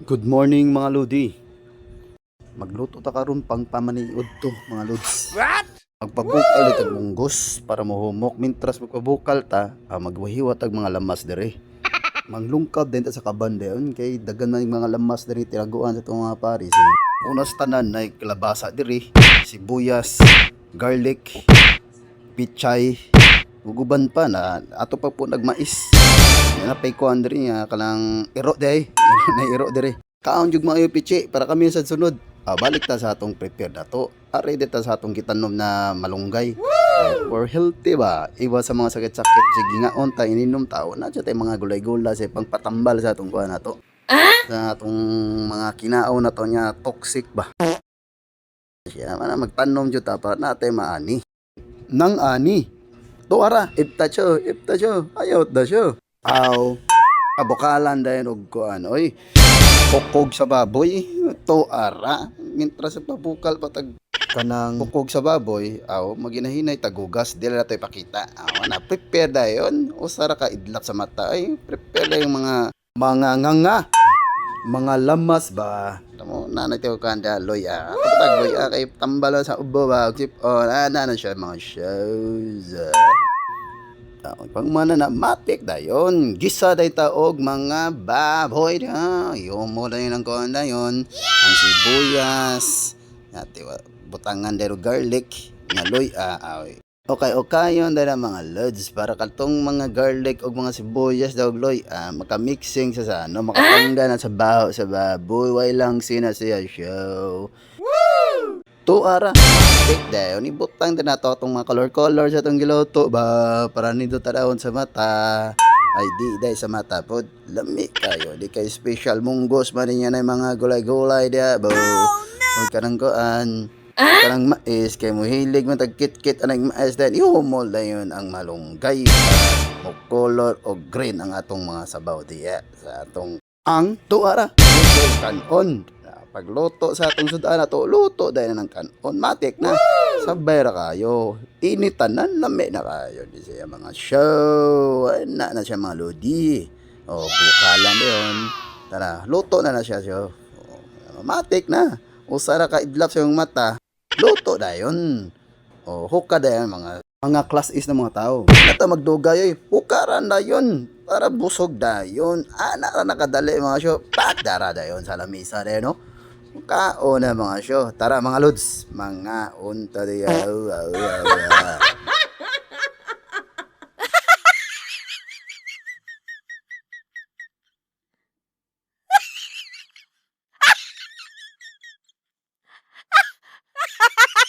Good morning mga Lodi. Magluto ta karon pang pamaniod to mga Lods. What? Magpabukal itag munggos para mohumok mintras magpabukal ta, magwahiwat tag mga lamas dire. Manglungkab din ta sa kaban dayon kay dagan man yung mga lamas dire tiraguan sa itong mga paris. Unas tanan na kalabasa dire, sibuyas, garlic, pichay, uguban pa na ato pa po nagmais. Yan na pay ko andre nga kalang iro day. Na iro dire. Kaon jud maayo pichi para kami sa sunod. Balik ta sa atong prepare nato. Ready ta sa atong gitanom na malunggay. For healthy ba? Iwas sa mga sakit-sakit. Sige nga on ta ininom tao na tay mga gulay-gula sa pangpatambal sa atong kuha nato. Sa atong mga kinao na to nya toxic ba. Siya man magtanom jud ta para natay maani. Nang ani. To ara, ipta siya. Ayaw da siya. Kabukalan dahil og kuan oy pukog sa baboy to ara mintras sa pabukal patag kanang pukog sa baboy maginahinay tagugas dili na to ipakita na prepare dayon usara ka idlap sa mata ay prepare na yung mga mga lamas ba tamo na nagtaw kanda loya patag loya kay tambala sa ubo ba tip na siya mga shows pang mana na matik dayon gisa day taog mga baboy da mo dayon ang kuan dayon ang sibuyas butangan dero garlic nga loy okay yon dara mga lods para katong mga garlic og mga sibuyas daw loy makamixing sa makatangga na sa baho sa baboy way lang sina siya show to ara take dayon ibutang din nato atong mga color sa atong giluto ba para nito tadawon sa mata ay di day sa mata pod lami kayo di kay special munggos man niya na mga gulay-gulay dia bo kanang kuan kanang mais kay mohilig man tagkit-kit anang mais dayon ihumol dayon ang malunggay o color o green ang atong mga sabaw diya sa atong ang to ara kanon pagluto sa atong sudan na to, luto dahil na ng kanon. Matik na. Sabay ra kayo. Initanan lami na kayo. Di siya mga show. Na siya mga lodi. Bukalan yun. Tara, luto na siya. Matik na. Usara ka idlap sa yung mata. Luto na yun. Huka na yun mga class is ng mga tao. Nata magdugay hukaran na yun. Para busog na yun. Anak na nakadali mga show. Pagdara na yun sa lamisa na yun, no? Kaon na mga show. Tara mga lods. Mga unta diya.